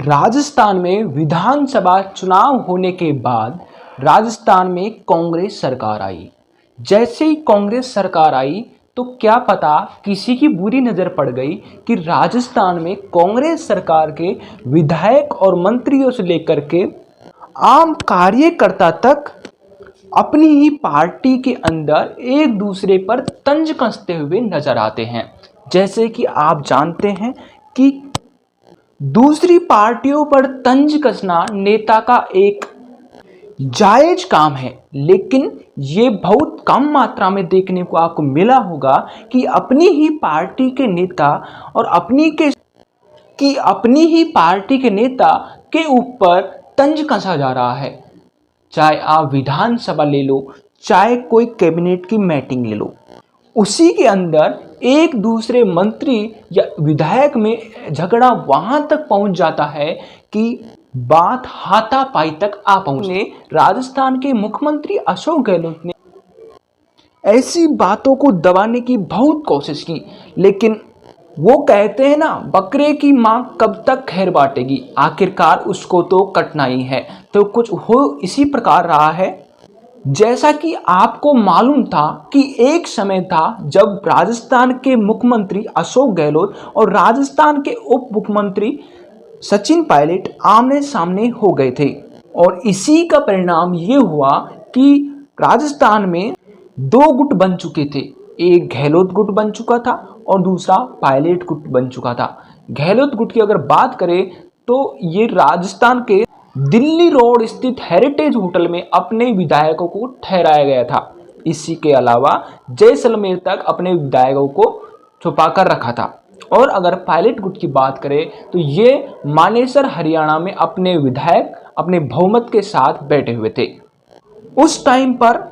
राजस्थान में विधानसभा चुनाव होने के बाद राजस्थान में कांग्रेस सरकार आई। जैसे ही कांग्रेस सरकार आई तो क्या पता किसी की बुरी नज़र पड़ गई कि राजस्थान में कांग्रेस सरकार के विधायक और मंत्रियों से लेकर के आम कार्यकर्ता तक अपनी ही पार्टी के अंदर एक दूसरे पर तंज कसते हुए नजर आते हैं। जैसे कि आप जानते हैं कि दूसरी पार्टियों पर तंज कसना नेता का एक जायज काम है, लेकिन ये बहुत कम मात्रा में देखने को आपको मिला होगा कि अपनी ही पार्टी के नेता और अपनी ही पार्टी के नेता के ऊपर तंज कसा जा रहा है। चाहे आप विधानसभा ले लो, चाहे कोई कैबिनेट की मीटिंग ले लो, उसी के अंदर एक दूसरे मंत्री या विधायक में झगड़ा वहां तक पहुंच जाता है कि बात हाथापाई तक आ पहुंचे। राजस्थान के मुख्यमंत्री अशोक गहलोत ने ऐसी बातों को दबाने की बहुत कोशिश की, लेकिन वो कहते हैं ना, बकरे की मां कब तक खैर बांटेगी, आखिरकार उसको तो कटना ही है। तो कुछ हो इसी प्रकार रहा है। जैसा कि आपको मालूम था कि एक समय था जब राजस्थान के मुख्यमंत्री अशोक गहलोत और राजस्थान के उप मुख्यमंत्री सचिन पायलट आमने सामने हो गए थे, और इसी का परिणाम ये हुआ कि राजस्थान में दो गुट बन चुके थे। एक गहलोत गुट बन चुका था और दूसरा पायलट गुट बन चुका था। गहलोत गुट की अगर बात करें तो ये राजस्थान के दिल्ली रोड स्थित हेरिटेज होटल में अपने विधायकों को ठहराया गया था। इसी के अलावा जैसलमेर तक अपने विधायकों को छुपा कर रखा था। और अगर पायलट गुट की बात करें तो ये मानेसर हरियाणा में अपने विधायक अपने बहुमत के साथ बैठे हुए थे। उस टाइम पर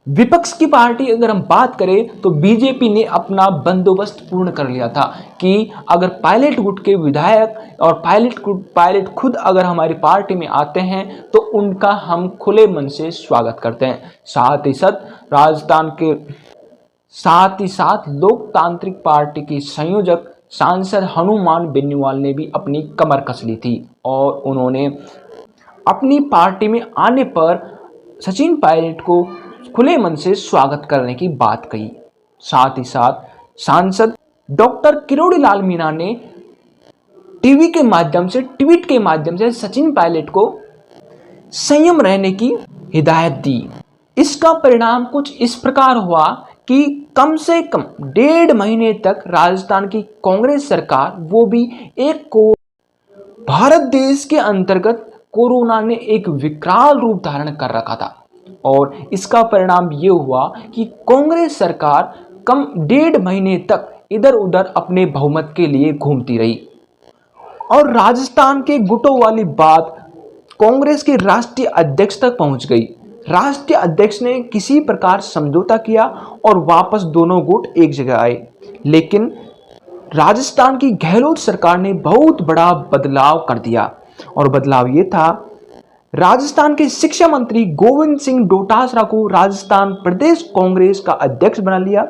विपक्ष की पार्टी अगर हम बात करें तो बीजेपी ने अपना बंदोबस्त पूर्ण कर लिया था कि अगर पायलट गुट के विधायक और पायलट खुद अगर हमारी पार्टी में आते हैं तो उनका हम खुले मन से स्वागत करते हैं। साथ ही साथ लोकतांत्रिक पार्टी की संयोजक सांसद हनुमान बेनीवाल ने भी अपनी कमर कस ली थी और उन्होंने अपनी पार्टी में आने पर सचिन पायलट को खुले मन से स्वागत करने की बात कही। साथ ही साथ सांसद डॉक्टर किरोड़ी लाल मीणा ने टीवी के माध्यम से, ट्वीट के माध्यम से सचिन पायलट को संयम रहने की हिदायत दी। इसका परिणाम कुछ इस प्रकार हुआ कि कम से कम 1.5 महीने तक राजस्थान की कांग्रेस सरकार, वो भी भारत देश के अंतर्गत कोरोना ने एक विकराल रूप धारण कर रखा था, और इसका परिणाम ये हुआ कि कांग्रेस सरकार कम 1.5 महीने तक इधर उधर अपने बहुमत के लिए घूमती रही। और राजस्थान के गुटों वाली बात कांग्रेस के राष्ट्रीय अध्यक्ष तक पहुंच गई। राष्ट्रीय अध्यक्ष ने किसी प्रकार समझौता किया और वापस दोनों गुट एक जगह आए, लेकिन राजस्थान की गहलोत सरकार ने बहुत बड़ा बदलाव कर दिया। और बदलाव ये था, राजस्थान के शिक्षा मंत्री गोविंद सिंह डोटासरा को राजस्थान प्रदेश कांग्रेस का अध्यक्ष बना लिया,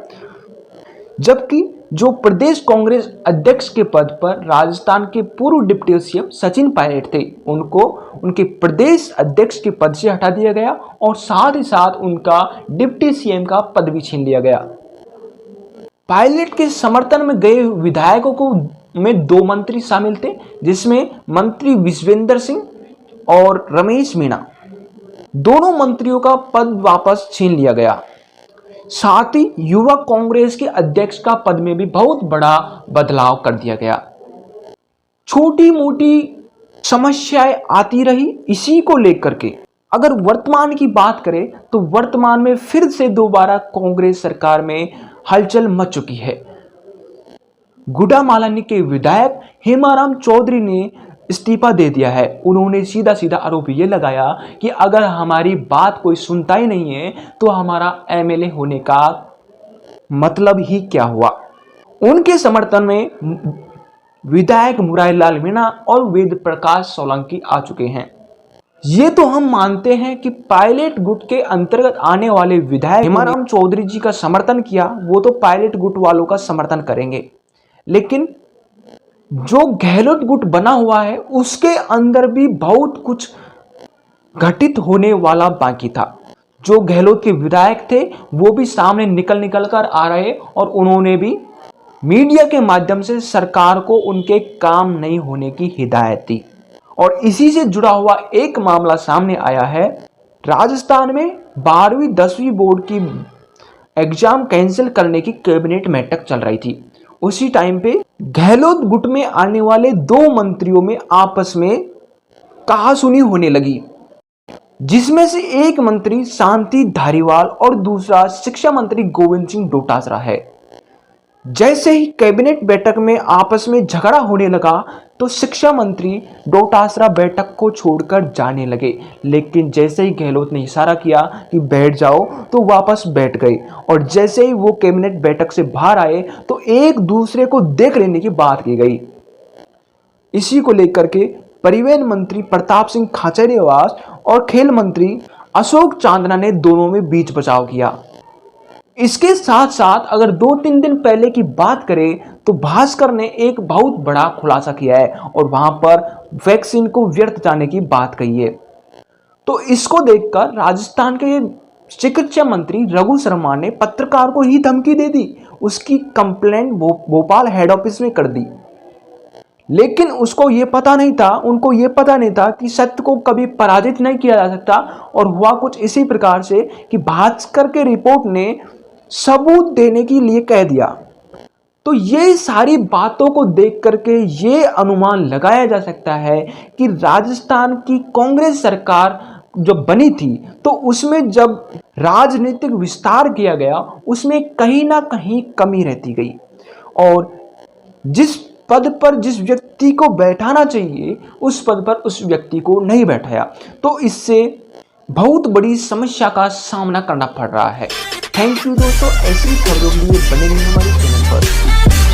जबकि जो प्रदेश कांग्रेस अध्यक्ष के पद पर राजस्थान के पूर्व डिप्टी सीएम सचिन पायलट थे, उनको उनके प्रदेश अध्यक्ष के पद से हटा दिया गया और साथ ही साथ उनका डिप्टी सीएम का पद भी छीन लिया गया। पायलट के समर्थन में गए विधायकों को में 2 मंत्री शामिल थे, जिसमें मंत्री विश्वेंद्र सिंह और रमेश मीणा, दोनों मंत्रियों का पद वापस छीन लिया गया। साथ ही युवा कांग्रेस के अध्यक्ष का पद में भी बहुत बड़ा बदलाव कर दिया गया। छोटी मोटी समस्याएं आती रही इसी को लेकर के। अगर वर्तमान की बात करें तो वर्तमान में फिर से दोबारा कांग्रेस सरकार में हलचल मच चुकी है। गुड़ामालानी के विधायक हेमाराम चौधरी ने इस्तीफा दे दिया है। उन्होंने सीधा सीधा आरोप ये लगाया कि अगर हमारी बात कोई सुनता ही नहीं है तो हमारा एमएलए होने का मतलब ही क्या हुआ। उनके समर्थन में विधायक मुरारीलाल मीणा और वेद प्रकाश सोलंकी आ चुके हैं। ये तो हम मानते हैं कि पायलट गुट के अंतर्गत आने वाले विधायक हेमाराम चौधरी जी का समर्थन किया, वो तो पायलट गुट वालों का समर्थन करेंगे, लेकिन जो गहलोत गुट बना हुआ है उसके अंदर भी बहुत कुछ घटित होने वाला बाकी था। जो गहलोत के विधायक थे वो भी सामने निकल कर आ रहे और उन्होंने भी मीडिया के माध्यम से सरकार को उनके काम नहीं होने की हिदायत दी। और इसी से जुड़ा हुआ एक मामला सामने आया है। राजस्थान में 12वीं 10वीं बोर्ड की एग्जाम कैंसिल करने की कैबिनेट बैठक चल रही थी। उसी टाइम पे गहलोत गुट में आने वाले 2 मंत्रियों में आपस में कहासुनी होने लगी, जिसमें से एक मंत्री शांति धारीवाल और दूसरा शिक्षा मंत्री गोविंद सिंह डोटासरा है। जैसे ही कैबिनेट बैठक में आपस में झगड़ा होने लगा तो शिक्षा मंत्री डोटासरा बैठक को छोड़कर जाने लगे, लेकिन जैसे ही गहलोत ने इशारा किया कि बैठ जाओ तो वापस बैठ गए। और जैसे ही वो कैबिनेट बैठक से बाहर आए तो एक दूसरे को देख लेने की बात की गई। इसी को लेकर के परिवहन मंत्री प्रताप सिंह खाचरियावास और खेल मंत्री अशोक चांदना ने दोनों में बीच बचाव किया। इसके साथ साथ अगर 2-3 दिन पहले की बात करें तो भास्कर ने एक बहुत बड़ा खुलासा किया है और वहां पर वैक्सीन को व्यर्थ जाने की बात कही है। तो इसको देखकर राजस्थान के चिकित्सा मंत्री रघु शर्मा ने पत्रकार को ही धमकी दे दी, उसकी कंप्लेंट भोपाल हेड ऑफिस में कर दी। लेकिन उसको ये पता नहीं था, उनको ये पता नहीं था कि सत्य को कभी पराजित नहीं किया जा सकता। और हुआ कुछ इसी प्रकार से कि भास्कर के रिपोर्ट ने सबूत देने के लिए कह दिया। तो ये सारी बातों को देख करके ये अनुमान लगाया जा सकता है कि राजस्थान की कांग्रेस सरकार जब बनी थी तो उसमें जब राजनीतिक विस्तार किया गया उसमें कहीं ना कहीं कमी रहती गई और जिस पद पर जिस व्यक्ति को बैठाना चाहिए उस पद पर उस व्यक्ति को नहीं बैठाया। तो इससे बहुत बड़ी समस्या का सामना करना पड़ रहा है। थैंक यू दोस्तों, ऐसी खबरों के लिए बने रहिए हमारे चैनल पर।